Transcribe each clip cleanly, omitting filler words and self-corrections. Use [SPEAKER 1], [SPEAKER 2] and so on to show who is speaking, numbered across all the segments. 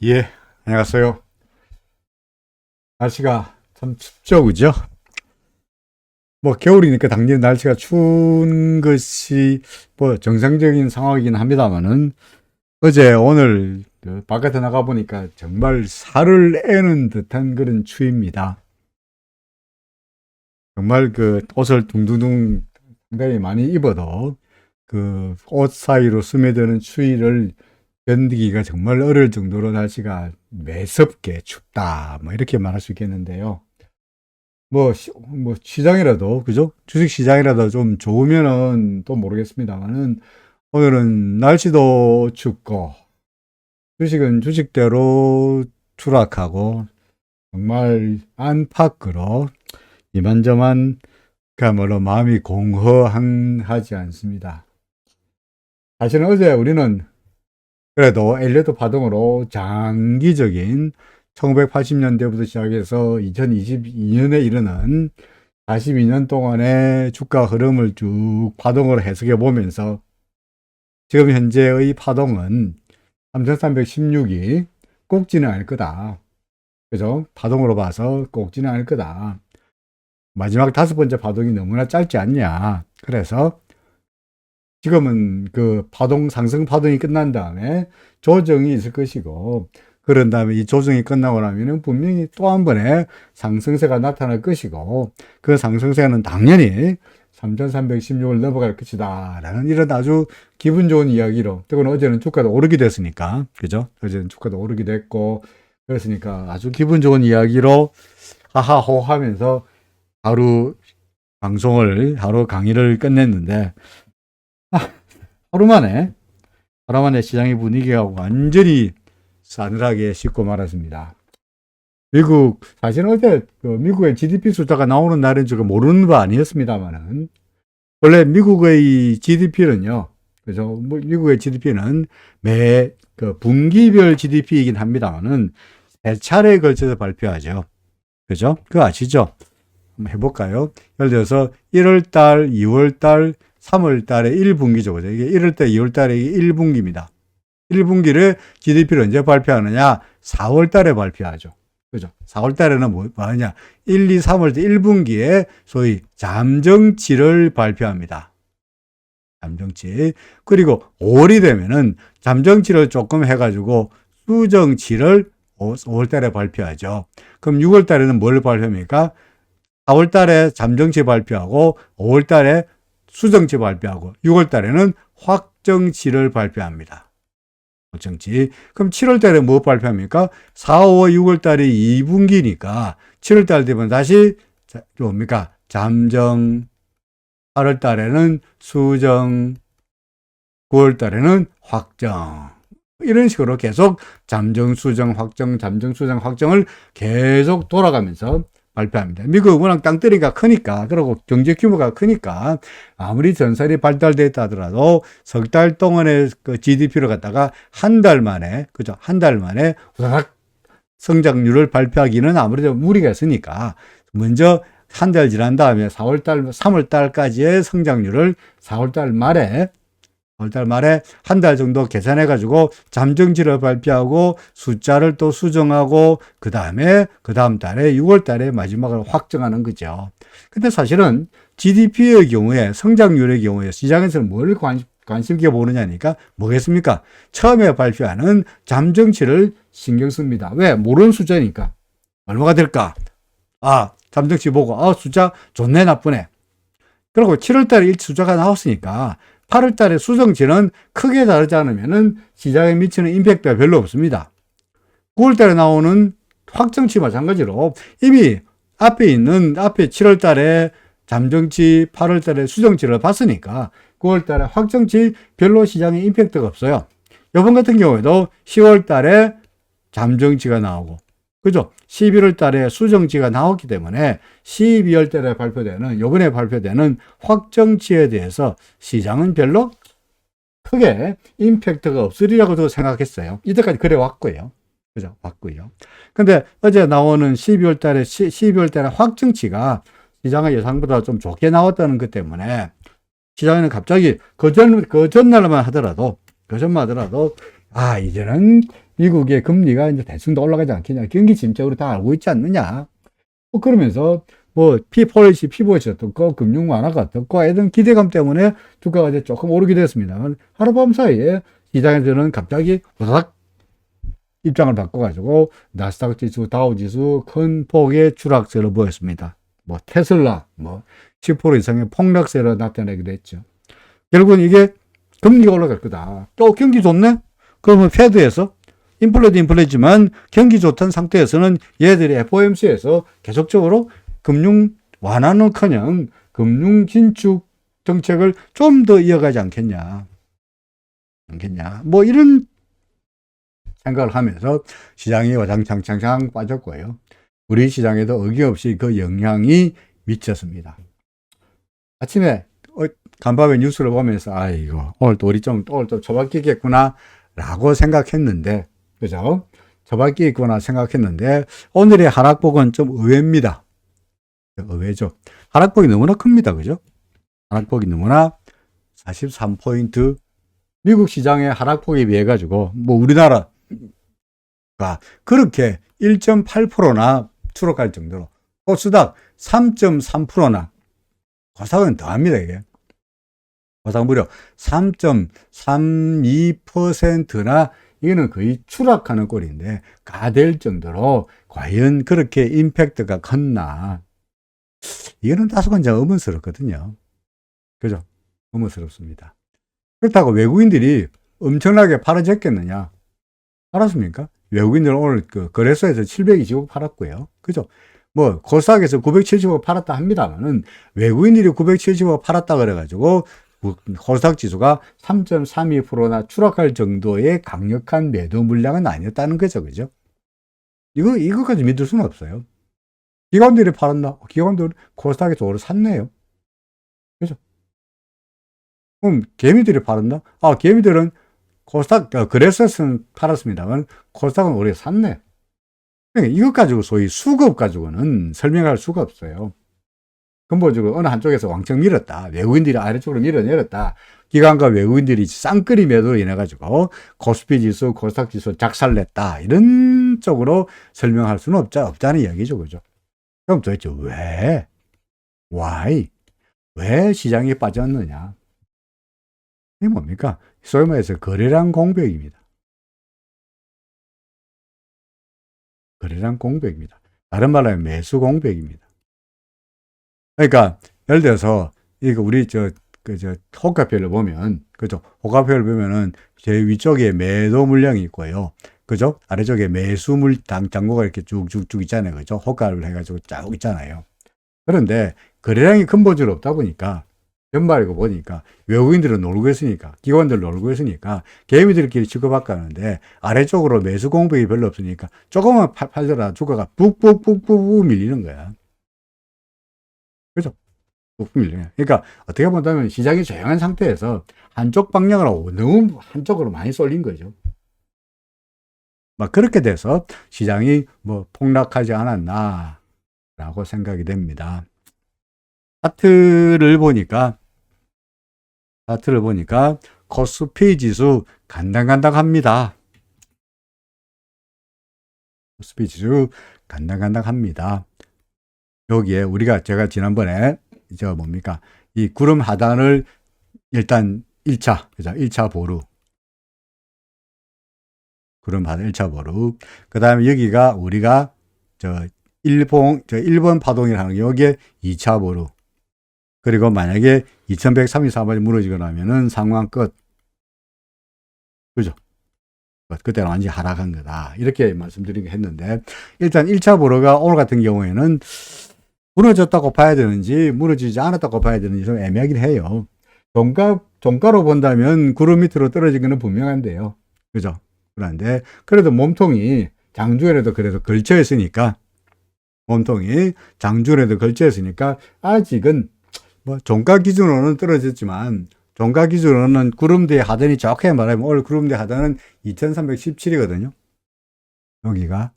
[SPEAKER 1] 예, 안녕하세요. 날씨가 참 춥죠, 그죠? 뭐, 겨울이니까 당연히 날씨가 추운 것이 뭐 정상적인 상황이긴 합니다만은 어제, 오늘 바깥에 나가보니까 정말 살을 애는 듯한 그런 추위입니다. 정말 그 옷을 둥둥둥 상당히 많이 입어도 그 옷 사이로 스며드는 추위를 견디기가 정말 어려울 정도로 날씨가 매섭게 춥다. 뭐 이렇게 말할 수 있겠는데요. 뭐 시장이라도 그죠? 주식 시장이라도 좀 좋으면은 또 모르겠습니다만은 오늘은 날씨도 춥고 주식은 주식대로 추락하고 정말 안팎으로 이만저만 그야말로 마음이 공허하지 않습니다. 사실은 어제 우리는 그래도 엘리어트 파동으로 장기적인 1980년대부터 시작해서 2022년에 이르는 42년 동안의 주가 흐름을 쭉 파동으로 해석해 보면서 지금 현재의 파동은 3316이 꼭지는 않을 거다. 그죠? 파동으로 봐서 꼭지는 않을 거다. 마지막 다섯 번째 파동이 너무나 짧지 않냐. 그래서 지금은 그 파동, 상승 파동이 끝난 다음에 조정이 있을 것이고, 그런 다음에 이 조정이 끝나고 나면은 분명히 또 한 번의 상승세가 나타날 것이고, 그 상승세는 당연히 3316을 넘어갈 것이다. 라는 이런 아주 기분 좋은 이야기로, 특히 어제는 주가도 오르게 됐으니까, 그죠? 어제는 주가도 오르게 됐고, 그랬으니까 아주 기분 좋은 이야기로 하하호 하면서 하루 하루 강의를 끝냈는데, 하루 만에 시장의 분위기가 완전히 싸늘하게 식고 말았습니다. 사실은 어제 미국의 GDP 숫자가 나오는 날인 줄 모르는 바 아니었습니다만은, 원래 미국의 GDP는요, 그죠? 미국의 GDP는 분기별 GDP이긴 합니다만은, 세 차례에 걸쳐서 발표하죠. 그죠? 그거 아시죠? 한번 해볼까요? 예를 들어서 1월달, 2월달, 3월달에 1분기죠. 그죠? 이게 1월달, 2월달에 1분기입니다. 1분기를 GDP를 언제 발표하느냐? 4월달에 발표하죠. 그죠? 4월달에는 뭐 하냐? 1, 2, 3월 1분기에 소위 잠정치를 발표합니다. 잠정치. 그리고 5월이 되면은 잠정치를 조금 해가지고 수정치를 5월달에 발표하죠. 그럼 6월달에는 뭘 발표합니까? 4월달에 잠정치 발표하고 5월달에 수정치 발표하고 6월달에는 확정치를 발표합니다. 확정치. 그럼 7월달에 뭐 발표합니까? 4, 5, 6월달이 2분기니까 7월달 되면 다시 뭡니까? 잠정. 8월달에는 수정. 9월달에는 확정. 이런 식으로 계속 잠정, 수정, 확정, 잠정, 수정, 확정을 계속 돌아가면서 발표합니다. 미국은 워낙 땅덩이가 크니까, 그리고 경제 규모가 크니까, 아무리 전설이 발달되어 있다 하더라도 석 달 동안의 그 GDP를 갖다가 한 달 만에, 그죠? 한 달 만에 우리나라 성장률을 발표하기는 아무래도 무리가 있으니까, 먼저 한 달 지난 다음에 4월달, 3월달까지의 성장률을 4월달 말에 한 달 정도 계산해가지고 잠정치를 발표하고 숫자를 또 수정하고 그 다음 달에 6월 달에 마지막으로 확정하는 거죠. 근데 사실은 GDP의 경우에 성장률의 경우에 시장에서는 뭘 관심 있게 보느냐니까 뭐겠습니까? 처음에 발표하는 잠정치를 신경 씁니다. 왜? 모르는 숫자니까. 얼마가 될까? 잠정치 보고 숫자 좋네 나쁘네. 그리고 7월 달에 숫자가 나왔으니까 8월 달에 수정치는 크게 다르지 않으면 시장에 미치는 임팩트가 별로 없습니다. 9월 달에 나오는 확정치 마찬가지로 이미 앞에 7월 달에 잠정치, 8월 달에 수정치를 봤으니까 9월 달에 확정치 별로 시장에 임팩트가 없어요. 이번 같은 경우에도 10월 달에 잠정치가 나오고, 그죠? 11월 달에 수정치가 나왔기 때문에 12월 달에 요번에 발표되는 확정치에 대해서 시장은 별로 크게 임팩트가 없으리라고 생각했어요. 이때까지 그래 왔고요. 그죠? 왔고요. 근데 어제 나오는 12월 달에 확정치가 시장의 예상보다 좀 좋게 나왔다는 것 때문에 시장에는 갑자기 그 전날만 하더라도, 이제는 미국의 금리가 이제 대충 더 올라가지 않겠냐. 경기 침체로 다 알고 있지 않느냐. 뭐 그러면서 뭐 피폴리시, 피보시가 떴고 금융 완화가 떴고 이런 기대감 때문에 주가가 이제 조금 오르게 됐습니다. 하룻밤 사이에 시장에서는 갑자기 후다닥 입장을 바꿔가지고 나스닥 지수, 다우 지수 큰 폭의 추락세를 보였습니다. 뭐 테슬라 뭐 10% 이상의 폭락세를 나타내게 됐죠. 결국은 이게 금리가 올라갈 거다. 또 경기 좋네? 그러면 패드에서 인플레도 인플레지만 경기 좋던 상태에서는 얘들이 FOMC에서 계속적으로 금융 완화는커녕 금융 긴축 정책을 좀 더 이어가지 않겠냐. 뭐 이런 생각을 하면서 시장이 와장창창 빠졌고요. 우리 시장에도 어김없이 그 영향이 미쳤습니다. 아침에 간밤에 뉴스를 보면서 아이고 오늘 또 우리 오늘 또 처박히겠구나 라고 생각했는데, 그죠? 처박히겠구나 생각했는데 오늘의 하락폭은 좀 의외입니다. 의외죠. 하락폭이 너무나 큽니다. 그죠? 하락폭이 너무나 43포인트. 미국 시장의 하락폭에 비해 가지고 뭐 우리나라가 그렇게 1.8%나 추락할 정도로 코스닥 3.3%나 코스닥은 더합니다. 이게 코스닥 무려 3.32%나 이거는 거의 추락하는 꼴인데 가될 정도로 과연 그렇게 임팩트가 컸나, 이거는 다소간 좀 의문스럽거든요. 그죠? 의문스럽습니다. 그렇다고 외국인들이 엄청나게 팔아졌겠느냐? 팔았습니까? 외국인들은 오늘 그 거래소에서 720억 팔았고요. 그죠? 뭐 코스닥에서 970억 팔았다 합니다만은 외국인들이 970억 팔았다 그래가지고 코스닥 지수가 3.32%나 추락할 정도의 강력한 매도 물량은 아니었다는 거죠. 그죠? 이거까지 믿을 수는 없어요. 기관들이 팔았나? 기관들은 코스닥에서 오늘 샀네요. 그죠? 그럼 개미들이 팔았나? 개미들은 코스닥, 거래소에서는 팔았습니다만 코스닥은 오래 샀네. 그러니까 이것 가지고 소위 수급 가지고는 설명할 수가 없어요. 근본적으로 어느 한쪽에서 왕창 밀었다. 외국인들이 아래쪽으로 밀어내렸다. 기관과 외국인들이 쌍끌이 매도로 인해가지고 코스피 지수, 코스닥 지수 작살냈다. 이런 쪽으로 설명할 수는 없다는 이야기죠. 그죠? 그럼 도대체 왜? Why? 왜 시장이 빠졌느냐? 이게 뭡니까? 소위 말해서 거래량 공백입니다. 거래량 공백입니다. 다른 말로 하면 매수 공백입니다. 그러니까 예를 들어서 이거 우리 호가표를 보면, 그죠? 호가표를 보면은 제일 위쪽에 매도 물량이 있고요. 그죠? 아래쪽에 매수 잔고가 이렇게 쭉쭉쭉 있잖아요. 그죠? 호가를 해가지고 쫙 있잖아요. 그런데 거래량이 근본적으로 없다 보니까 연말이고 보니까 외국인들은 놀고 있으니까, 기관들 놀고 있으니까 개미들끼리 치고받고 하는데 아래쪽으로 매수 공백이 별로 없으니까 조금만 팔더라 주가가 푹푹푹푹 밀리는 거야. 그죠? 푹푹 밀리는 거야. 그러니까 어떻게 본다면 시장이 조용한 상태에서 한쪽 방향으로 너무 한쪽으로 많이 쏠린 거죠. 막 그렇게 돼서 시장이 뭐 폭락하지 않았나 라고 생각이 됩니다. 차트를 보니까 코스피 지수 간당간당합니다. 코스피 지수 간당간당합니다. 여기에 제가 지난번에 뭡니까? 이 구름 하단을 일단 1차, 그죠? 1차 보루. 구름 하단 1차 보루. 그 다음에 여기가 우리가 1번 파동이라는 게 여기에 2차 보루. 그리고 만약에 2134번이 무너지거나 하면은 상황 끝. 그죠? 그때는 완전히 하락한 거다. 이렇게 말씀드리긴 했는데, 일단 1차 보루가 오늘 같은 경우에는 무너졌다고 봐야 되는지, 무너지지 않았다고 봐야 되는지 좀 애매하긴 해요. 종가로 본다면 구름 밑으로 떨어진 거는 분명한데요. 그죠? 그런데, 그래도 몸통이 장중에라도 그래도 걸쳐 있으니까, 아직은 뭐 종가 기준으로는 떨어졌지만 종가 기준으로는 구름대 하단이 정확하게 말하면 오늘 구름대 하단은 2317이거든요. 여기가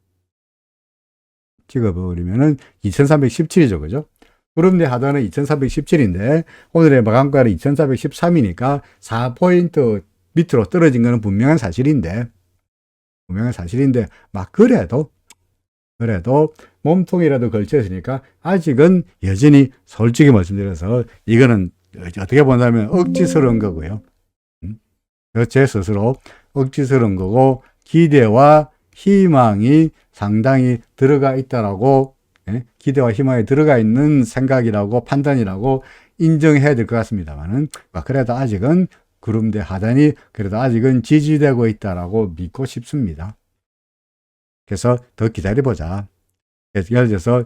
[SPEAKER 1] 찍어버리면은 2317이죠. 그죠? 구름대 하단은 2317인데 오늘의 마감가는 2413이니까 4포인트 밑으로 떨어진 거는 분명한 사실인데 분명한 사실인데 막 그래도 몸통이라도 걸쳐 있으니까 아직은 여전히 솔직히 말씀드려서 이거는 어떻게 본다면 억지스러운 거고요. 제 스스로 억지스러운 거고 기대와 희망이 상당히 들어가 있다라고, 기대와 희망이 들어가 있는 생각이라고 판단이라고 인정해야 될 것 같습니다만은 그래도 아직은 구름대 하단이 그래도 아직은 지지되고 있다라고 믿고 싶습니다. 그래서 더 기다려보자. 예를 들어서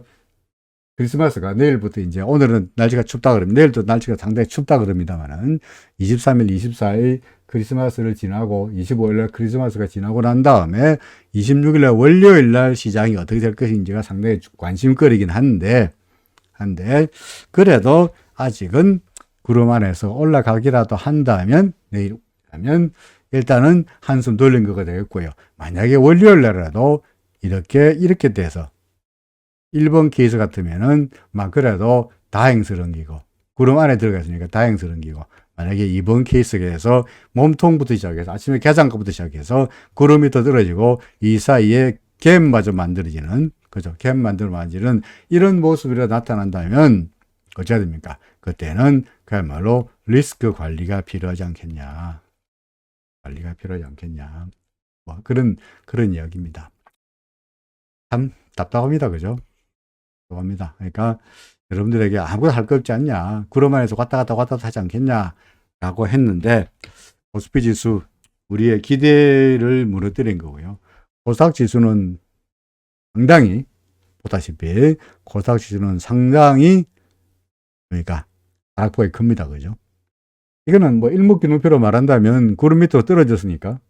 [SPEAKER 1] 크리스마스가 내일부터 이제 오늘은 날씨가 춥다 그러면 내일도 날씨가 상당히 춥다 그럽니다만은 23일, 24일 크리스마스를 지나고 25일 날 크리스마스가 지나고 난 다음에 26일 날 월요일 날 시장이 어떻게 될 것인지가 상당히 관심거리긴 한데 그래도 아직은 구름 안에서 올라가기라도 한다면 내일 하면 일단은 한숨 돌린 거가 되겠고요. 만약에 월요일 날이라도 이렇게 돼서 1번 케이스 같으면은 막 그래도 다행스러운 기고 구름 안에 들어갔으니까 다행스러운 기고 만약에 2번 케이스에서 몸통부터 시작해서 아침에 개장부터 시작해서 구름이 더 떨어지고 이 사이에 갭마저 만들어지는 그죠? 갭 만들어지는 이런 모습이 나타난다면 어찌해야 됩니까? 그때는 그야말로 리스크 관리가 필요하지 않겠냐. 뭐 그런 이야기입니다. 참 답답합니다. 그죠? 답답합니다. 그러니까 여러분들에게 아무것도 할 거 없지 않냐. 구름 안에서 왔다 갔다 하지 않겠냐. 라고 했는데 코스피 지수 우리의 기대를 무너뜨린 거고요. 코스닥 지수는 상당히 보다시피 코스닥 지수는 상당히 그러니까 하락폭이 큽니다. 그죠? 이거는 뭐 일목균형표로 말한다면 구름 밑으로 떨어졌으니까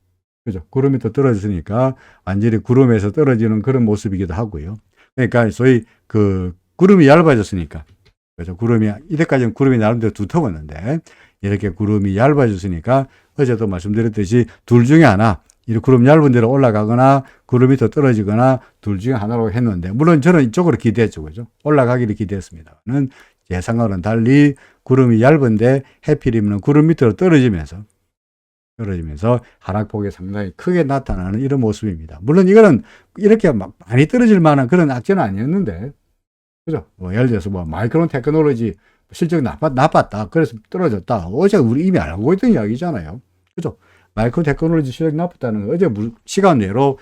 [SPEAKER 1] 그죠? 구름 밑으로 떨어졌으니까 완전히 구름에서 떨어지는 그런 모습이기도 하고요. 그러니까 소위 그 구름이 얇아졌으니까 그래서 구름이 이때까지는 구름이 나름대로 두터웠는데 이렇게 구름이 얇아졌으니까 어제도 말씀드렸듯이 둘 중에 하나 이렇게 구름 얇은 데로 올라가거나 구름이 더 떨어지거나 둘 중에 하나라고 했는데 물론 저는 이쪽으로 기대했죠. 그죠? 올라가기를 기대했습니다는 예상과는 달리 구름이 얇은데 해필이면 구름 밑으로 떨어지면서 하락폭이 상당히 크게 나타나는 이런 모습입니다. 물론 이거는 이렇게 막 많이 떨어질 만한 그런 악재는 아니었는데, 그죠? 뭐 예를 들어서 뭐 마이크론 테크놀로지 실적이 나빴다. 그래서 떨어졌다. 어제 우리 이미 알고 있던 이야기잖아요. 그죠? 마이크론 테크놀로지 실적이 나빴다는 거 어제 시간 내로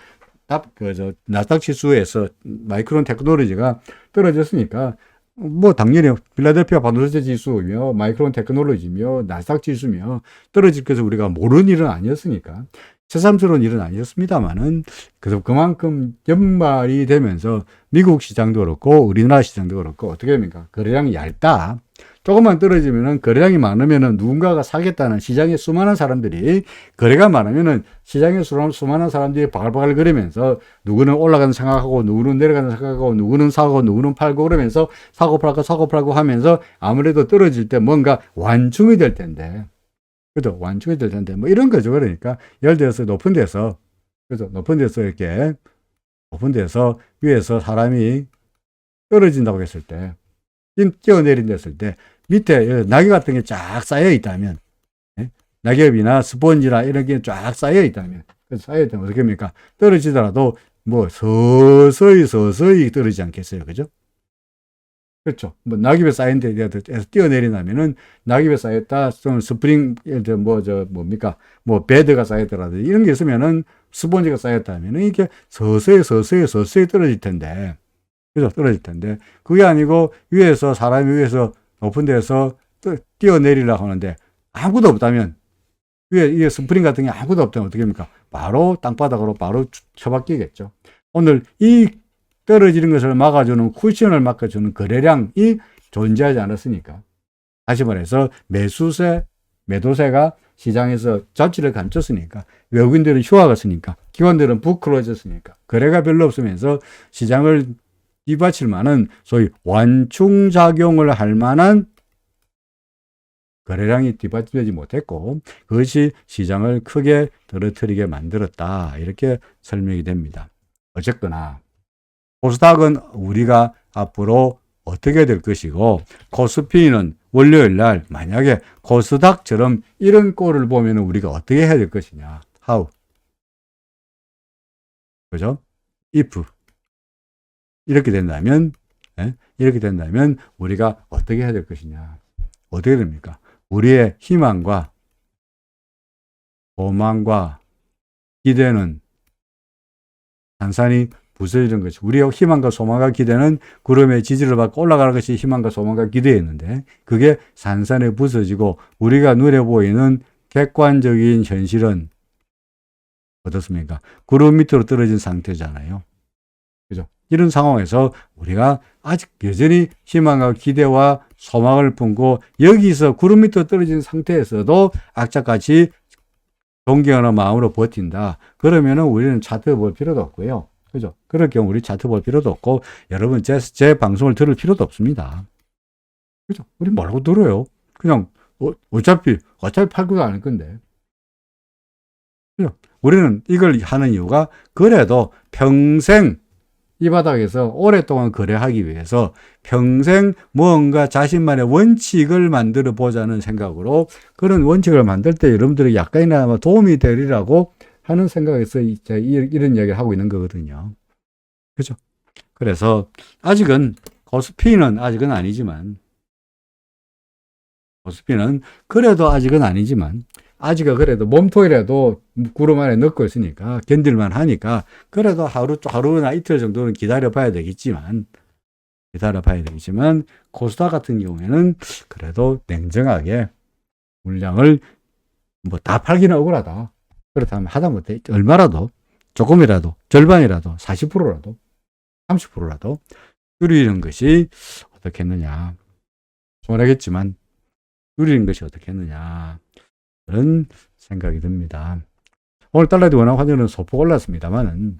[SPEAKER 1] 나스닥 지수에서 마이크론 테크놀로지가 떨어졌으니까 뭐 당연히 필라델피아 반도체 지수며 마이크론 테크놀로지며 나스닥 지수며 떨어질 것을 우리가 모르는 일은 아니었으니까 새삼스러운 일은 아니었습니다만은 그래서 그만큼 연말이 되면서 미국 시장도 그렇고 우리나라 시장도 그렇고 어떻게 됩니까? 거래량이 얇다. 조금만 떨어지면은 거래량이 많으면은 누군가가 사겠다는 시장에 수많은 사람들이 거래가 많으면은 시장에 수많은 사람들이 바글바글 거리면서 누구는 올라가는 생각하고 누구는 내려가는 생각하고 누구는 사고 누구는 팔고 그러면서 사고 팔고 하면서 아무래도 떨어질 때 뭔가 완충이 될 텐데 그죠? 완충이 될 텐데 뭐 이런 거죠. 그러니까 예를 들어서 높은 데서 그죠? 높은 데서 위에서 사람이 떨어진다고 했을 때 뛰어내린댔을 때 밑에 낙엽 같은 게 쫙 쌓여 있다면 낙엽이나 스펀지나 이런 게 쫙 쌓여 있다면 쌓여 있다면 어떻게 합니까? 떨어지더라도 뭐 서서히 떨어지지 않겠어요. 그죠? 그렇죠. 뭐 낙엽에 쌓인 데에서 뛰어내리나면은 낙엽에 쌓였다 좀 스프링 예를 들어 뭡니까? 뭐 베드가 쌓였더라도 이런 게 있으면은 스펀지가 쌓였다면은 이게 서서히 떨어질 텐데. 그죠? 떨어질 텐데. 그게 아니고 사람이 위에서 높은 데서 뛰어내리려고 하는데 아무도 없다면 위에 스프링 같은 게 아무도 없다면 어떻게 합니까? 바로 땅바닥으로 바로 처박히겠죠. 오늘 이 떨어지는 것을 막아주는 쿠션을 막아주는 거래량이 존재하지 않았으니까. 다시 말해서 매도세가 시장에서 자취를 감췄으니까 외국인들은 휴학했으니까 기관들은 부클로졌으니까 거래가 별로 없으면서 시장을 뒤받칠 만한 소위 완충작용을 할 만한 거래량이 뒤받치지 못했고 그것이 시장을 크게 떨어뜨리게 만들었다. 이렇게 설명이 됩니다. 어쨌거나 코스닥은 우리가 앞으로 어떻게 될 것이고 코스피는 월요일 날 만약에 코스닥처럼 이런 꼴을 보면 우리가 어떻게 해야 될 것이냐. How? 그죠? if. 이렇게 된다면, 예? 이렇게 된다면, 우리가 어떻게 해야 될 것이냐. 어떻게 됩니까? 우리의 희망과 소망과 기대는 산산이 부서지는 것이, 우리의 희망과 소망과 기대는 구름의 지지를 받고 올라가는 것이 희망과 소망과 기대였는데, 그게 산산에 부서지고 우리가 눈에 보이는 객관적인 현실은 어떻습니까? 구름 밑으로 떨어진 상태잖아요. 그죠? 이런 상황에서 우리가 아직 여전히 희망과 기대와 소망을 품고 여기서 구름 밑으로 떨어진 상태에서도 악착같이 존경하는 마음으로 버틴다. 그러면은 우리는 차트 볼 필요도 없고요. 그죠? 그럴 경우 우리 차트 볼 필요도 없고, 여러분 제 방송을 들을 필요도 없습니다. 그죠? 우리 뭐라고 들어요? 그냥 어차피 팔고도 않을 건데. 그죠? 우리는 이걸 하는 이유가, 그래도 평생 이 바닥에서 오랫동안 거래하기 위해서 평생 뭔가 자신만의 원칙을 만들어 보자는 생각으로, 그런 원칙을 만들 때 여러분들이 약간이나마 도움이 되리라고 하는 생각에서 이런 이야기를 하고 있는 거거든요. 그죠? 그래서 아직은 코스피는 아직은 아니지만, 코스피는 그래도 아직은 아니지만, 아직은 그래도 몸통이라도 구름 안에 넣고 있으니까 견딜만 하니까, 그래도 하루나 이틀 정도는 기다려 봐야 되겠지만, 코스닥 같은 경우에는 그래도 냉정하게 물량을 뭐 다 팔기는 억울하다. 그렇다면 하다못해 얼마라도, 조금이라도, 절반이라도, 40%라도, 30%라도 줄이는 것이 어떻겠느냐. 손해겠지만 줄이는 것이 어떻겠느냐. 그런 생각이 듭니다. 오늘 달러의 원화 환율은 소폭 올랐습니다만은,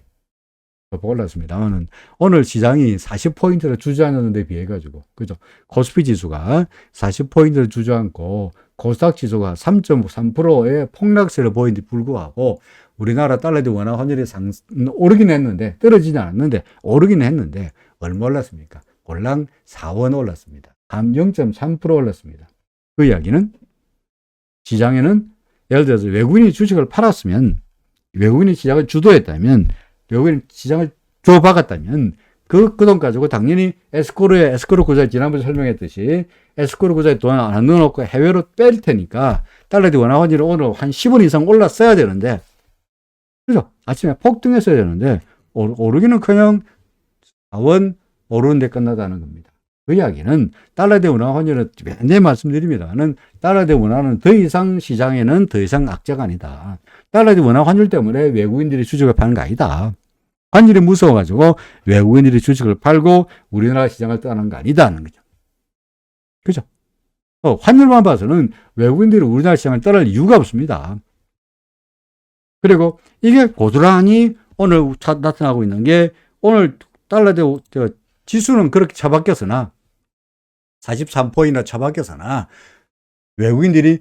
[SPEAKER 1] 오늘 시장이 40포인트를 주저앉았는데 비해 가지고, 그죠? 코스피 지수가 40포인트를 주저앉고 코스닥 지수가 3.3%의 폭락세를 보이는데 불구하고, 우리나라 달러의 원화 환율이 오르긴 했는데, 떨어지지 않았는데 오르긴 했는데, 얼마 올랐습니까? 월랑 4원 올랐습니다. 0.3% 올랐습니다. 그 이야기는, 시장에는 예를 들어서 외국인이 주식을 팔았으면, 외국인이 시장을 주도했다면, 외국인이 시장을 줘박았다면, 그 돈 가지고 당연히 에스코르 구자에 지난번에 설명했듯이 에스코르 구자에 돈 안 넣어놓고 해외로 뺄 테니까 달러의 원화 환율이 오늘 한 10원 이상 올랐어야 되는데, 그죠? 아침에 폭등했어야 되는데 오르기는커녕 4원 오르는 데 끝나다는 겁니다. 그 이야기는 달러 대 원화 환율은 매년 말씀드립니다만은, 달러 대 원화는 더 이상 시장에는 더 이상 악재가 아니다. 달러 대 원화 환율 때문에 외국인들이 주식을 파는 거 아니다. 환율이 무서워가지고 외국인들이 주식을 팔고 우리나라 시장을 떠나는 거 아니다는 거죠. 그죠? 환율만 봐서는 외국인들이 우리나라 시장을 떠날 이유가 없습니다. 그리고 이게 고스란히 오늘 나타나고 있는 게, 오늘 달러 대 지수는 그렇게 처박혔으나, 43포인트나 처박혔으나 외국인들이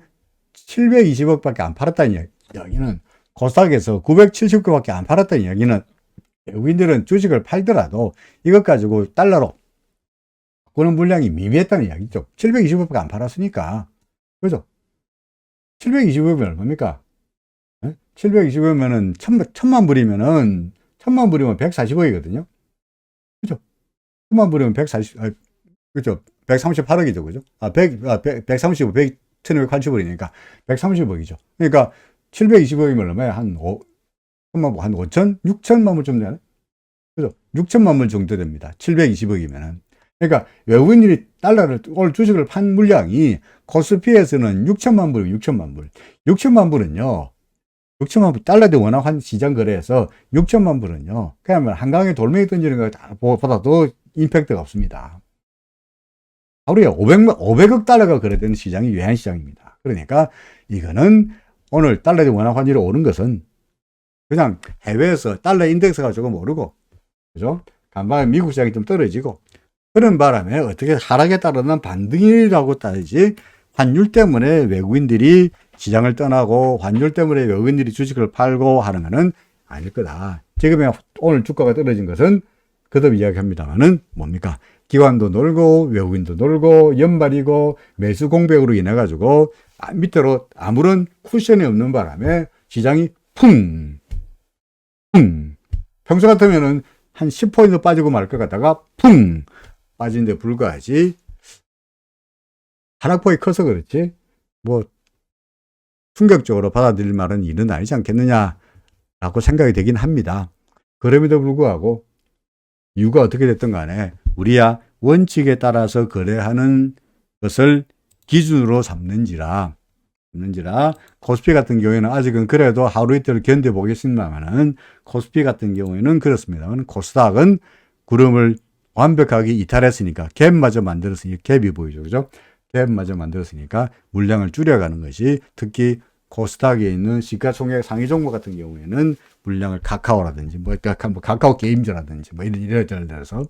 [SPEAKER 1] 720억밖에 안 팔았다는 이야기는, 코스닥에서 970억밖에 안 팔았다는 이야기는, 외국인들은 주식을 팔더라도 이것 가지고 달러로 바꾸는 물량이 미미했다는 이야기죠. 720억밖에 안 팔았으니까. 그죠? 720억이면 얼마입니까? 720억이면은 1000만 불이면은 140억이거든요. 그죠? 1000만 불이면 그죠? 138억이죠. 그죠? 135, 1280억이니까 130억이죠. 그러니까 720억이면 얼마야? 한 6천만 불 정도 되나? 그죠? 6천만 불 정도 됩니다. 720억이면은. 그러니까 외국인들이 달러를, 오늘 주식을 판 물량이 코스피에서는 6천만 불. 6천만 불은요, 6천만 불, 달러 대 원화 시장 거래에서 6천만 불은요, 그냥 한강에 돌멩이 던지는 것보다 더 임팩트가 없습니다. 하루에 500억 달러가 거래되는 시장이 외환시장입니다. 그러니까 이거는 오늘 달러 대 원화 환율이 오른 것은 그냥 해외에서 달러 인덱스가 조금 오르고, 그죠? 간밤에 미국 시장이 좀 떨어지고, 그런 바람에 어떻게 하락에 따르는 반등이라고 따지지, 환율 때문에 외국인들이 시장을 떠나고 환율 때문에 외국인들이 주식을 팔고 하는 것은 아닐 거다. 지금 오늘 주가가 떨어진 것은 거듭 이야기합니다만은 뭡니까? 기관도 놀고 외국인도 놀고 연말이고 매수 공백으로 인해 가지고 밑으로 아무런 쿠션이 없는 바람에 시장이 쿵 평소 같으면은 한 10포인트 빠지고 말 것 같다가 풍 빠진데 불과하지. 하락폭이 커서 그렇지 뭐 충격적으로 받아들일 만한 일은 아니지 않겠느냐라고 생각이 되긴 합니다. 그럼에도 불구하고 이유가 어떻게 됐든 간에 우리야 원칙에 따라서 거래하는 것을 기준으로 삼는지라 코스피 같은 경우에는 아직은 그래도 하루 이틀 견뎌보겠습니다만은 코스피 같은 경우에는 그렇습니다만 코스닥은 구름을 완벽하게 이탈했으니까 갭마저 만들었으니까 갭이 보이죠. 그죠? 갭마저 만들었으니까 물량을 줄여가는 것이 특히 코스닥에 있는 시가총액 상위 종목 같은 경우에는 물량을 카카오라든지 뭐 카카오 게임즈라든지 뭐 이래서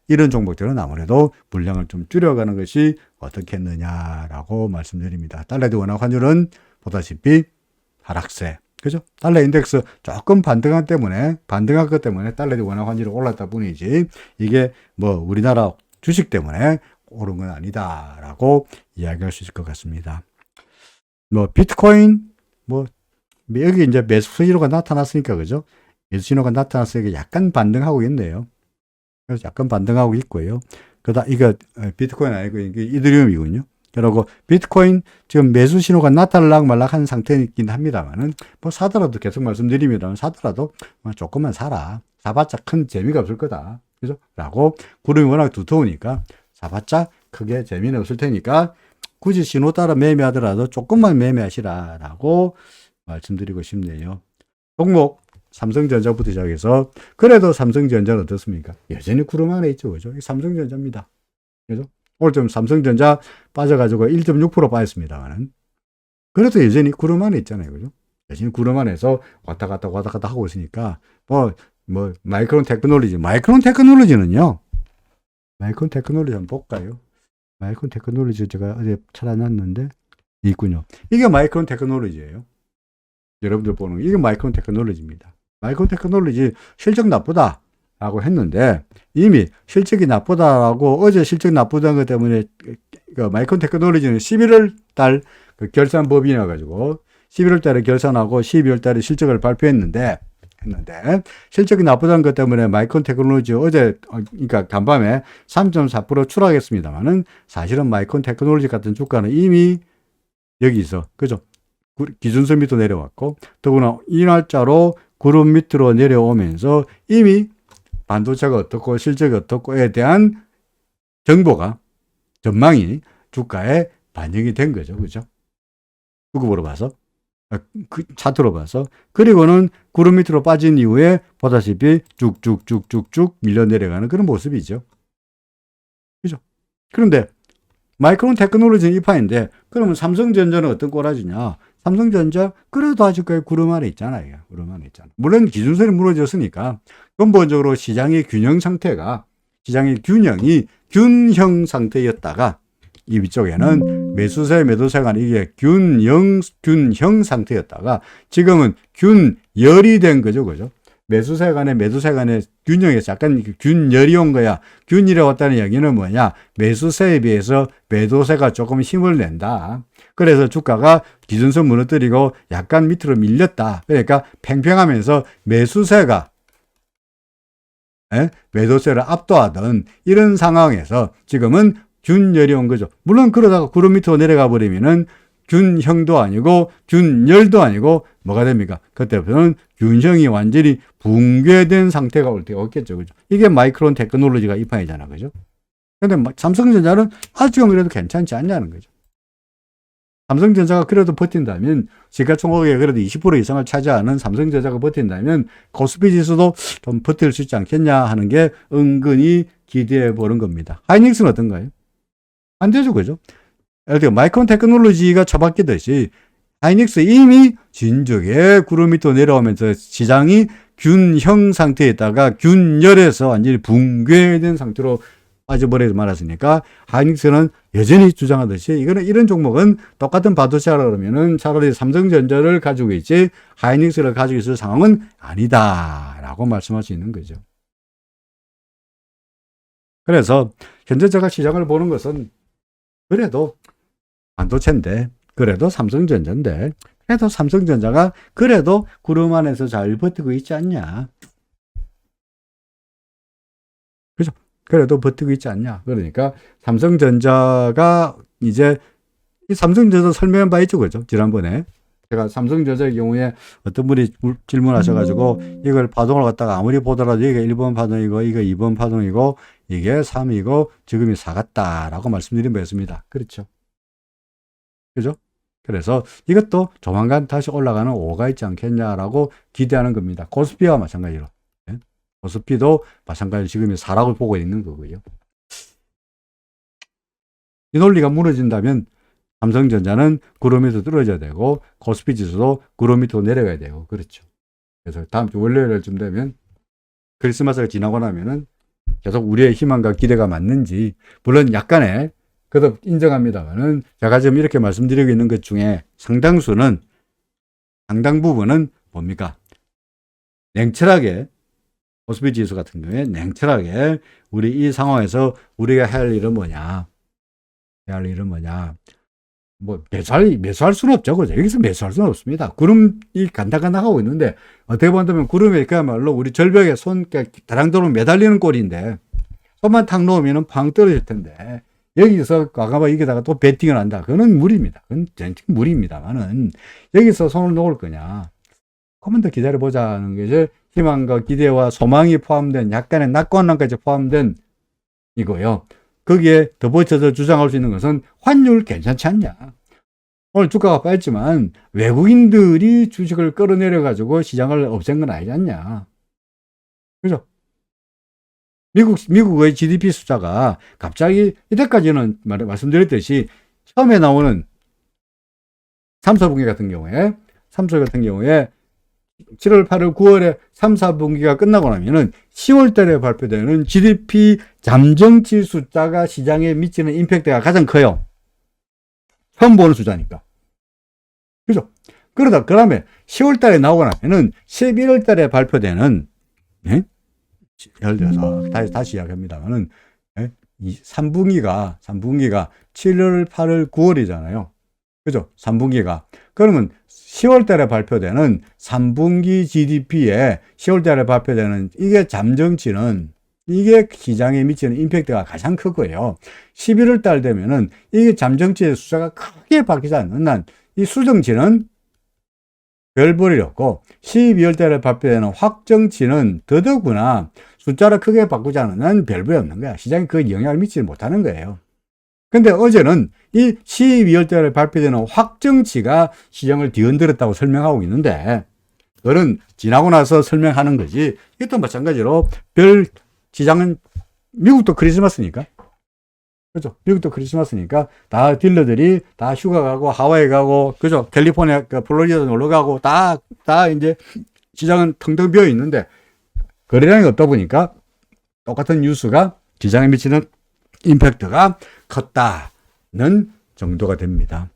[SPEAKER 1] 이런 종목들은 아무래도 물량을 좀 줄여가는 것이 어떻겠느냐라고 말씀드립니다. 달러 대 원화 환율은 보다시피 하락세. 그죠? 달러 인덱스 조금 반등한 것 때문에 달러 대 원화 환율이 올랐다 뿐이지 이게 뭐 우리나라 주식 때문에 오른 건 아니다라고 이야기할 수 있을 것 같습니다. 뭐 비트코인 뭐 여기 이제 매수 신호가 나타났으니까 그죠? 매수 신호가 나타났으니까 약간 반등하고 있네요. 그래서 약간 반등하고 있고요. 그러다 이거 비트코인 아니고 이게 이더리움이군요. 그리고 비트코인 지금 매수 신호가 나타날락 말락 한 상태이긴 합니다만은 뭐 사더라도 계속 말씀드립니다만 사더라도 조금만 사라. 사봤자 큰 재미가 없을 거다. 그죠? 라고 구름이 워낙 두터우니까 사봤자 크게 재미는 없을 테니까 굳이 신호 따라 매매하더라도 조금만 매매하시라라고 말씀드리고 싶네요. 종목 삼성전자부터 시작해서 그래도 삼성전자는 어떻습니까? 여전히 구름 안에 있죠. 그죠? 삼성전자입니다. 그죠? 오늘 좀 삼성전자 빠져가지고 1.6% 빠졌습니다만은 그래도 여전히 구름 안에 있잖아요. 그죠? 여전히 구름 안에서 왔다 갔다 하고 있으니까 마이크론 테크놀로지는요. 마이크론 테크놀로지 한번 볼까요? 마이크론 테크놀로지 제가 어제 찾아놨는데 있군요. 이게 마이크론 테크놀로지예요. 여러분들 보는 이게 마이크론 테크놀로지입니다. 마이크론 테크놀로지 실적 나쁘다라고 했는데 이미 실적이 나쁘다라고 어제 실적 나쁘다는 것 때문에 마이크론 테크놀로지는 11월 달 결산 법인이라 가지고 11월 달에 결산하고 12월 달에 실적을 발표했는데 실적이 나쁘다는 것 때문에 마이크론 테크놀로지 어제 그러니까 간밤에 3.4% 추락했습니다만은 사실은 마이크론 테크놀로지 같은 주가는 이미 여기서 그죠? 기준선 밑으로 내려왔고 더구나 이 날짜로 구름 밑으로 내려오면서 이미 반도체가 어떻고 실적이 어떻고에 대한 정보가 전망이 주가에 반영이 된 거죠. 그죠? 수급으로 봐서 그 차트로 봐서 그리고는 구름 밑으로 빠진 이후에 보다시피 쭉쭉쭉쭉쭉 밀려 내려가는 그런 모습이죠. 그죠? 그런데 마이크론 테크놀로지는 이 파인데 그러면 삼성전자는 어떤 꼬라지냐? 삼성전자 그래도 아직까지 구름 안에 있잖아요. 구름 안에 있잖아. 물론 기준선이 무너졌으니까 근본적으로 시장의 균형 상태가 시장의 균형 상태였다가 이 위쪽에는 매수세 매도세 간 이게 균형 상태였다가 지금은 균열이 된 거죠. 그죠? 매수세 간에 매도세 간에 균형에서 약간 균열이 온 거야. 균열이 왔다는 얘기는 뭐냐? 매수세에 비해서 매도세가 조금 힘을 낸다. 그래서 주가가 기준선 무너뜨리고 약간 밑으로 밀렸다. 그러니까 팽팽하면서 매수세가 매도세를 압도하던 이런 상황에서 지금은 균열이 온 거죠. 물론 그러다가 구름 밑으로 내려가 버리면은 균형도 아니고 균열도 아니고 뭐가 됩니까? 그때부터는 균형이 완전히 붕괴된 상태가 올 때가 없겠죠. 그죠? 이게 마이크론 테크놀로지가 이 판이잖아. 그죠? 근데 삼성전자는 아직은 그래도 괜찮지 않냐는 거죠. 삼성전자가 그래도 버틴다면 시가총액에 그래도 20% 이상을 차지하는 삼성전자가 버틴다면 코스피 지수도 좀 버틸 수 있지 않겠냐 하는 게 은근히 기대해 보는 겁니다. 하이닉스는 어떤가요? 안 되죠. 그죠? 마이크론 테크놀로지가 처박히듯이 하이닉스 이미 진즉에 구름 밑으로 내려오면서 시장이 균형 상태에 있다가 균열에서 완전히 붕괴된 상태로 빠져버리지 말았으니까 하이닉스는 여전히 주장하듯이 이런 종목은 똑같은 반도체라 그러면은 차라리 삼성전자를 가지고 있지 하이닉스를 가지고 있을 상황은 아니다라고 말씀할 수 있는 거죠. 그래서 현재 제가 시장을 보는 것은 그래도 반도체인데 그래도 삼성전자인데 그래도 삼성전자가 그래도 구름 안에서 잘 버티고 있지 않냐. 그래도 버티고 있지 않냐. 그러니까 삼성전자가 이제 이 삼성전자 설명한 바 있죠. 그죠? 지난번에. 제가 삼성전자의 경우에 어떤 분이 질문하셔가지고 이걸 파동을 갖다가 아무리 보더라도 이게 1번 파동이고 이게 2번 파동이고 이게 3이고 지금이 4 같다라고 말씀드린 바 있습니다. 그렇죠. 그죠? 그래서 이것도 조만간 다시 올라가는 5가 있지 않겠냐라고 기대하는 겁니다. 코스피와 마찬가지로. 네? 코스피도 마찬가지로 지금이 4라고 보고 있는 거고요. 이 논리가 무너진다면 삼성전자는 구름 밑으로 떨어져야 되고 코스피 지수도 구름 밑으로 내려가야 되고 그렇죠. 그래서 다음 주 월요일쯤 되면 크리스마스가 지나고 나면은 계속 우리의 희망과 기대가 맞는지 물론 약간의 그것도 인정합니다만은 제가 지금 이렇게 말씀드리고 있는 것 중에 상당 부분은 뭡니까? 냉철하게 코스피 지수 같은 경우에 냉철하게 우리 이 상황에서 우리가 해야 할 일은 뭐냐? 뭐 매수할 수는 없죠. 그죠? 여기서 매수할 수는 없습니다. 구름이 간당간당하고 있는데 어떻게 본다면 구름에 그야말로 우리 절벽에 다랑도로 매달리는 꼴인데 손만 탁 놓으면 팡 떨어질 텐데 여기서 과감하게 여기다가 또 배팅을 한다. 그건 무리입니다. 그건 무리입니다만은 여기서 손을 놓을 거냐. 조금만 더 기다려보자는 게 이제 희망과 기대와 소망이 포함된 약간의 낙관론까지 포함된 이거요. 거기에 덧붙여서 주장할 수 있는 것은 환율 괜찮지 않냐. 오늘 주가가 빠졌지만 외국인들이 주식을 끌어내려가지고 시장을 없앤 건 아니지 않냐. 그죠? 미국의 GDP 숫자가 갑자기 이때까지는 말씀드렸듯이 처음에 나오는 3, 4분기 같은 경우에 7월, 8월, 9월에 3, 4분기가 끝나고 나면은 10월 달에 발표되는 GDP 잠정치 숫자가 시장에 미치는 임팩트가 가장 커요. 처음 보는 숫자니까. 그죠? 그 다음에 10월 달에 나오고 나면은 11월 달에 발표되는, 예? 예를 들어서, 다시 이야기합니다만은, 예? 이 3분기가 7월, 8월, 9월이잖아요. 그죠? 3분기가. 그러면 10월 달에 발표되는 3분기 GDP에 10월 달에 발표되는 이게 잠정치는 이게 시장에 미치는 임팩트가 가장 크고요. 11월 달 되면은 이게 잠정치의 숫자가 크게 바뀌지 않는 한 이 수정치는 별 볼일 없고 12월 달에 발표되는 확정치는 더더구나 숫자를 크게 바꾸지 않는 한 별 볼이 없는 거야. 시장에 그 영향을 미치지 못하는 거예요. 근데 어제는 이 12월 달에 발표되는 확정치가 시장을 뒤흔들었다고 설명하고 있는데 그건 지나고 나서 설명하는 거지. 이것도 마찬가지로 시장은 미국도 크리스마스니까. 그죠? 미국도 크리스마스니까 다 딜러들이 다 휴가 가고 하와이 가고 그죠? 캘리포니아, 플로리다 놀러 가고 다 이제 시장은 텅텅 비어 있는데 거래량이 없다 보니까 똑같은 뉴스가 시장에 미치는 임팩트가 컸다는 정도가 됩니다.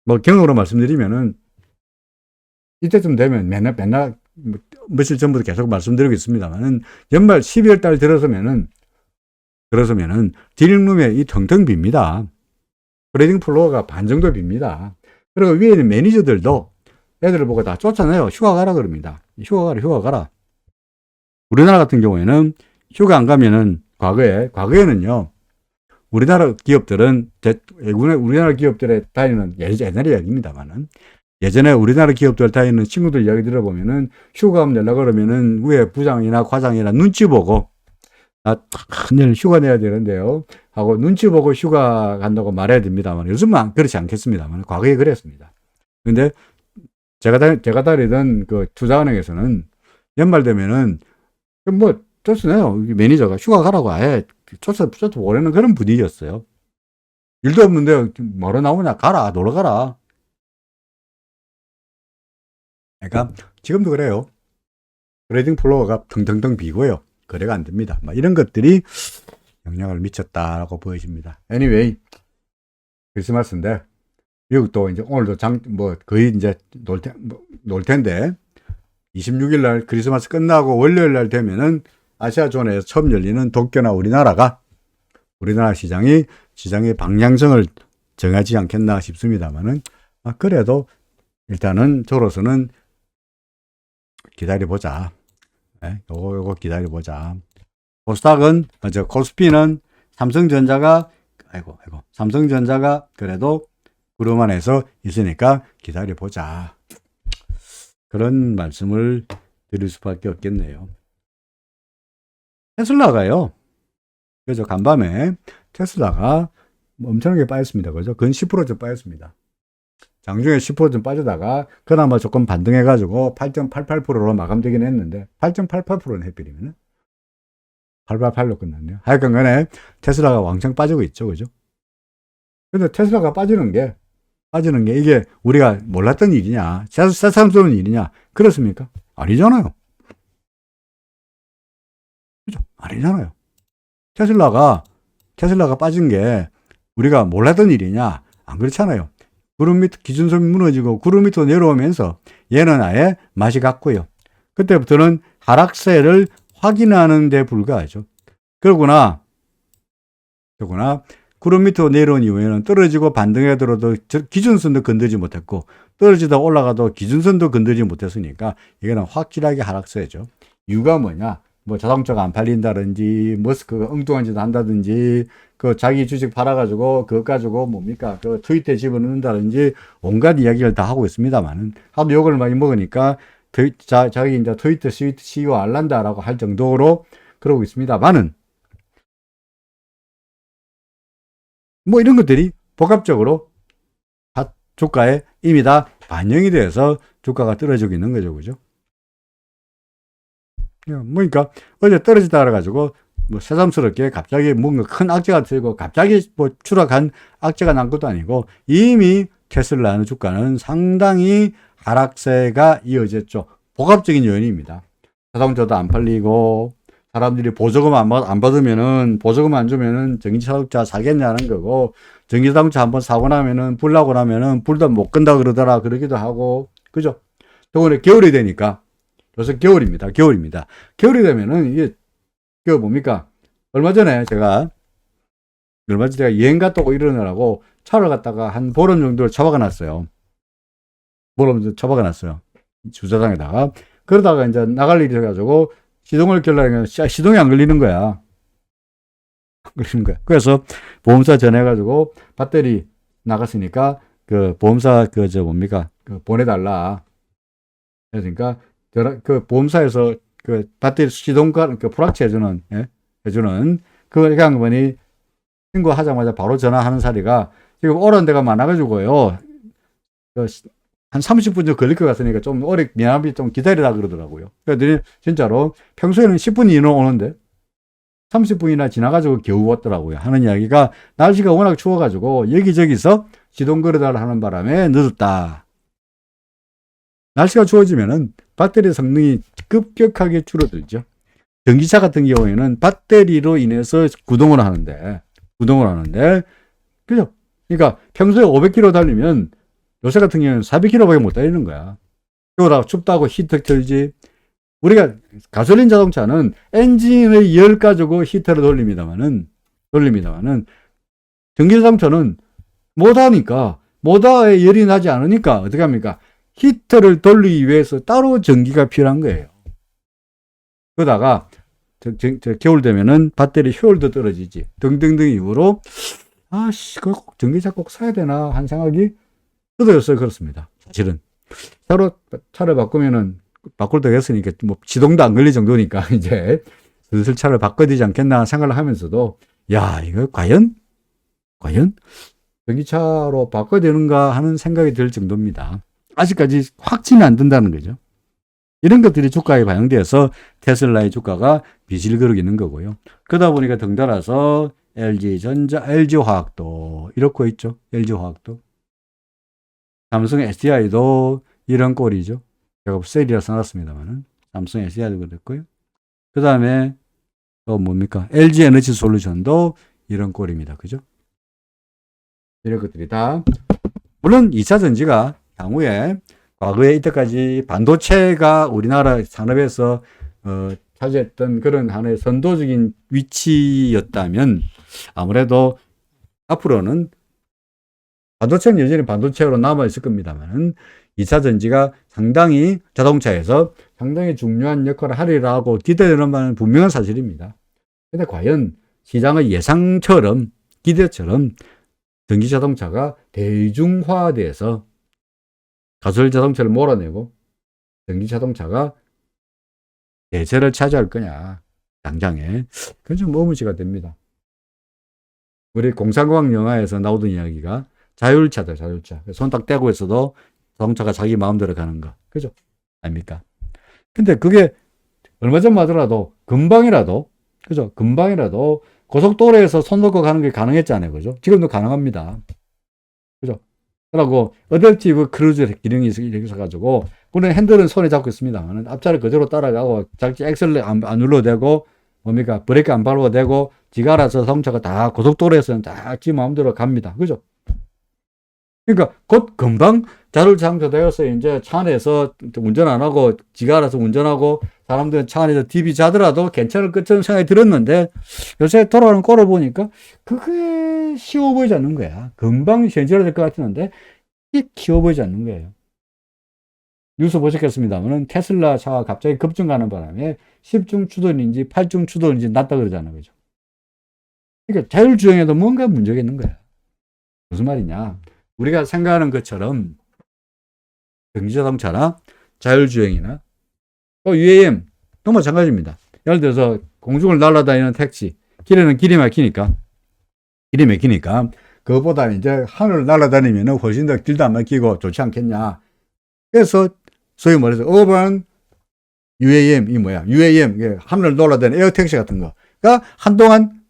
[SPEAKER 1] 뭐 경험으로 말씀드리면은 이때쯤 되면 맨날 며칠 전부터 계속 말씀드리고 있습니다만은 연말 12월 달 들어서면은 딜링룸에 이 텅텅 빕니다. 트레이딩 플로어가 반 정도 빕니다. 그리고 위에 있는 매니저들도 애들을 보고 다 쫓아내요. 휴가 가라 그럽니다. 휴가 가라. 우리나라 같은 경우에는 휴가 안 가면은 과거에는요. 우리나라 기업들의 다니는 옛날의 이야기입니다만은 예전에 우리나라 기업들 다니는 친구들 이야기 들어보면은 휴가 가면 연락 그러면은 위에 부장이나 과장이나 눈치 보고 내일 휴가 내야 되는데요 하고 눈치 보고 휴가 간다고 말해야 됩니다만 요즘은 그렇지 않겠습니다만 과거에 그랬습니다. 근데 제가 다니던 그 투자은행에서는 연말 되면은 뭐 쫓아내요. 매니저가 휴가 가라고 아예 쫓아보내는 그런 분위기였어요. 일도 없는데 뭐로 나오냐 가라 놀러 가라. 그러니까 지금도 그래요. 트레이딩 플로어가 텅텅텅 비고요. 거래가 안 됩니다. 이런 것들이 영향을 미쳤다라고 보여집니다. Anyway, 크리스마스인데 미국도 이제 오늘도 거의 이제 놀 텐데 26일 날 크리스마스 끝나고 월요일 날 되면은 아시아존에서 처음 열리는 도쿄나 우리나라 시장의 방향성을 정하지 않겠나 싶습니다만은 그래도 일단은 저로서는 기다려보자. 네, 요거 기다려보자. 코스닥은, 코스피는 삼성전자가 그래도 구름 안에서 있으니까 기다려보자. 그런 말씀을 드릴 수밖에 없겠네요. 테슬라가요. 그죠. 간밤에 테슬라가 엄청나게 빠졌습니다. 그죠. 근 10%쯤 빠졌습니다. 장중에 10%쯤 빠지다가 그나마 조금 반등해가지고 8.88%로 마감되긴 했는데 8.88%는 해버리면은 888로 끝났네요. 하여간 간에 테슬라가 왕창 빠지고 있죠. 그죠? 근데 테슬라가 빠지는 게 이게 우리가 몰랐던 일이냐, 새삼스러운 일이냐, 그렇습니까? 아니잖아요. 그죠? 아니잖아요. 테슬라가 빠진 게 우리가 몰랐던 일이냐? 안 그렇잖아요. 구름 밑 기준선이 무너지고 구름 밑으로 내려오면서 얘는 아예 맛이 갔고요. 그때부터는 하락세를 확인하는 데 불과하죠. 그러구나 구름 밑으로 내려온 이후에는 떨어지고 반등해 들어도 기준선도 건들지 못했고 떨어지다 올라가도 기준선도 건들지 못했으니까 이거는 확실하게 하락세죠. 이유가 뭐냐? 뭐 자동차가 안 팔린다든지 머스크가 엉뚱한 짓 한다든지 그 자기 주식 팔아가지고 그것 가지고 뭡니까 그 트위터에 집어넣는다든지 온갖 이야기를 다 하고 있습니다만은 하도 욕을 많이 먹으니까 자기 이제 트위터 CEO 알란다라고 할 정도로 그러고 있습니다만은 뭐 이런 것들이 복합적으로 주가에 이미 다 반영이 돼서 주가가 떨어지고 있는 거죠. 그죠? 그러니까 어제 떨어지다 그래가지고 뭐 새삼스럽게 갑자기 뭔가 큰 악재가 들고 갑자기 뭐 추락한 악재가 난 것도 아니고 이미 테슬라의 주가는 상당히 하락세가 이어졌죠. 복합적인 요인입니다. 자동차도 안 팔리고 사람들이 보조금 안 받으면은 보조금 안 주면은 전기자동차 사겠냐는 거고 전기자동차 한번 사고 나면은 불 나고 나면은 불도 못 끈다 그러더라 그러기도 하고 그죠? 저번에 겨울이 되니까 요새 겨울입니다. 겨울이 되면은 이게 그 뭡니까? 얼마 전에 제가 여행 갔다 오고 이러느라고 차를 갖다가 한 보름 정도를 처박아 놨어요. 주차장에다가. 그러다가 이제 나갈 일이 해가지고 시동을 켜려면 시동이 안 걸리는 거야. 그래서 보험사 전해가지고 배터리 나갔으니까 그 보험사 보내달라. 그러니까 그 보험사에서 그 배터리 시동과 그 불확체 해주는 그걸 양반이 신고하자마자 바로 전화하는 사례가 지금 오랜 데가 많아가지고요. 한 30분 정도 걸릴 것 같으니까 좀 오래 미안하게 좀 기다리라 그러더라고요. 그랬더니 진짜로 평소에는 10분 이내로 오는데 30분이나 지나가지고 겨우 왔더라고요. 하는 이야기가 날씨가 워낙 추워가지고 여기저기서 시동 걸어달라 하는 바람에 늦었다. 날씨가 추워지면은 배터리 성능이 급격하게 줄어들죠. 전기차 같은 경우에는 배터리로 인해서 구동을 하는데, 그죠? 그러니까 평소에 500km 달리면 요새 같은 경우는 400km밖에 못 달리는 거야. 그러다가 춥다고 히터 틀지. 우리가 가솔린 자동차는 엔진의 열 가지고 히터를 돌립니다만은 전기자동차는 모터에 열이 나지 않으니까 어떻게 합니까? 히터를 돌리기 위해서 따로 전기가 필요한 거예요. 그러다가 겨울 되면은 배터리 효율도 떨어지지 등등등 이유로 꼭 전기차 꼭 사야 되나 한 생각이 들었어요. 그렇습니다. 사실은 새로 차를 바꿀 때가 했으니까 뭐 시동도 안 걸릴 정도니까 이제 슬슬 차를 바꿔야 되지 않겠나 생각을 하면서도 이거 과연 전기차로 바꿔야 되는가 하는 생각이 들 정도입니다. 아직까지 확신이 안 든다는 거죠. 이런 것들이 주가에 반영되어서 테슬라의 주가가 빚을 그리는 거고요. 그러다 보니까 덩달아서 LG전자, LG화학도 이렇고 있죠. LG화학도. 삼성 SDI도 이런 꼴이죠. 제가 셀이라 써놨습니다만은 삼성 SDI도 그랬고요. 그 다음에 또 뭡니까? LG에너지솔루션도 이런 꼴입니다. 그죠? 이런 것들이 다 물론 2차 전지가 향후에 과거에 이때까지 반도체가 우리나라 산업에서 차지했던 그런 하나의 선도적인 위치였다면 아무래도 앞으로는 반도체는 여전히 반도체로 남아있을 겁니다만 2차 전지가 상당히 자동차에서 상당히 중요한 역할을 하리라고 기대되는 바는 분명한 사실입니다. 근데 과연 시장의 예상처럼, 기대처럼 전기자동차가 대중화돼서 가솔린 자동차를 몰아내고 전기자동차가 대세를 차지할 거냐, 당장에. 그건 좀 의문시가 됩니다. 우리 공상과학 영화에서 나오던 이야기가 자율차다, 자율차. 손 딱 떼고 있어도 자동차가 자기 마음대로 가는 거. 그죠? 아닙니까? 근데 그게 얼마 전만 하더라도 금방이라도, 그죠? 금방이라도 고속도로에서 손 놓고 가는 게 가능했잖아요. 그죠? 지금도 가능합니다. 그죠? 그러고 어덜지 그 크루즈 기능이 있어가지고, 물론 핸들은 손에 잡고 있습니다만 앞차를 그대로 따라가고 작지 엑셀을 안 눌러도 되고, 뭡니까? 브레이크 안 밟아도 되고, 지가 알아서 자동차가 다 고속도로에서는 다 지 마음대로 갑니다. 그죠? 그러니까 곧 금방 자율주행차 되어서 이제 차 안에서 운전 안 하고 지가 알아서 운전하고 사람들은 차 안에서 TV 자더라도 괜찮을 것처럼 생각이 들었는데, 요새 돌아가는 꼴을 보니까 그게 쉬워 보이지 않는 거야. 금방 현실화될 것 같았는데 이게 쉬워 보이지 않는 거예요. 뉴스 보셨겠습니다만 테슬라 차가 갑자기 급증가는 바람에 10중 추돌인지 8중 추돌인지 났다 그러잖아요. 그죠? 그러니까 자율주행에도 뭔가 문제가 있는 거야. 무슨 말이냐? 우리가 생각하는 것처럼 전기자동차나 자율주행이나 또 UAM 또 마찬가지입니다. 예를 들어서 공중을 날아다니는 택시, 길에는 길이 막히니까 그것보다 이제 하늘을 날아다니면 훨씬 더 길도 안 막히고 좋지 않겠냐. 그래서 소위 말해서 어반 UAM, 이 뭐야? UAM, 하늘을 날아다니는 에어택시 같은 거가 한동안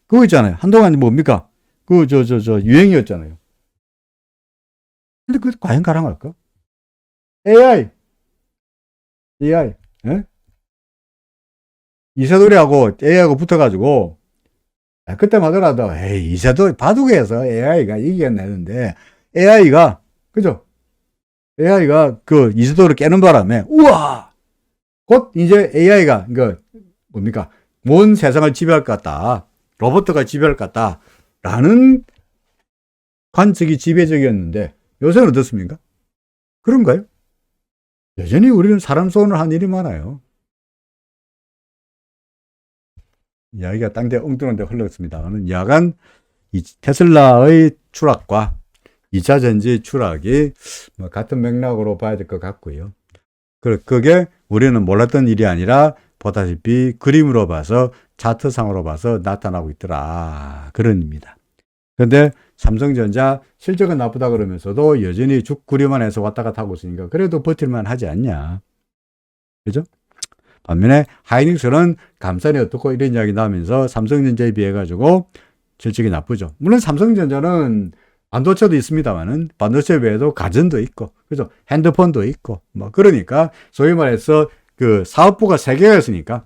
[SPEAKER 1] 그거 있잖아요. 한동안 뭡니까? 유행이었잖아요. 근데 그게 과연 가능할까? AI, 예? 이세돌이하고 AI하고 붙어가지고, 그때 하더라도, 이세돌, 바둑에서 AI가 이겨내는데, AI가, 그죠? AI가 그 이세돌을 깨는 바람에, 우와! 곧 이제 AI가, 뭡니까? 온 세상을 지배할 것 같다. 로봇가 지배할 것 같다. 라는 관측이 지배적이었는데, 요새는 어떻습니까? 그런가요? 여전히 우리는 사람 손을 한 일이 많아요. 이야기가 딴 데 엉뚱한 데 흘렀습니다만, 야간 테슬라의 추락과 2차 전지 추락이 같은 맥락으로 봐야 될 것 같고요. 그게 우리는 몰랐던 일이 아니라 보다시피 그림으로 봐서, 차트상으로 봐서 나타나고 있더라. 그런 의미입니다. 그런데 삼성전자 실적은 나쁘다 그러면서도 여전히 죽구리만 해서 왔다 갔다 하고 있으니까 그래도 버틸만 하지 않냐. 그죠? 반면에 하이닉스는 감산이 어떻고 이런 이야기 나오면서 삼성전자에 비해 가지고 실적이 나쁘죠. 물론 삼성전자는 반도체도 있습니다만은 반도체 외에도 가전도 있고, 그죠? 핸드폰도 있고, 그러니까 소위 말해서 그 사업부가 3개가 있으니까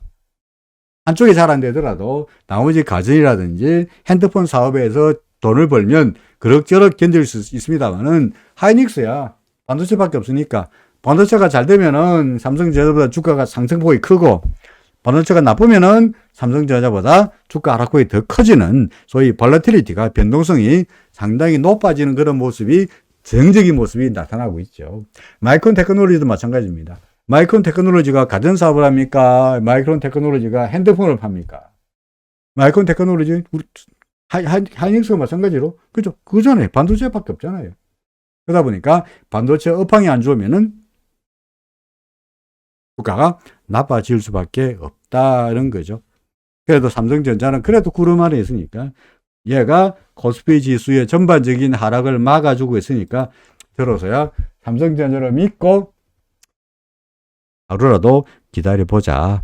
[SPEAKER 1] 한쪽이 잘 안 되더라도 나머지 가전이라든지 핸드폰 사업에서 돈을 벌면 그럭저럭 견딜 수 있습니다만은 하이닉스야 반도체밖에 없으니까, 반도체가 잘 되면은 삼성전자보다 주가가 상승폭이 크고, 반도체가 나쁘면은 삼성전자보다 주가 하락폭이 더 커지는 소위 볼러틸리티가, 변동성이 상당히 높아지는 그런 모습이, 정적인 모습이 나타나고 있죠. 마이크론 테크놀로지도 마찬가지입니다. 마이크론 테크놀로지가 가전 사업을 합니까? 마이크론 테크놀로지가 핸드폰을 팝니까? 마이크론 테크놀로지, 하이닉스가 마찬가지로, 그죠? 그거잖아요. 반도체밖에 없잖아요. 그러다 보니까 반도체 업황이 안 좋으면은 주가가 나빠질 수밖에 없다는 거죠. 그래도 삼성전자는 그래도 구름 안에 있으니까, 얘가 코스피 지수의 전반적인 하락을 막아주고 있으니까 들어서야 삼성전자를 믿고 하루라도 기다려보자.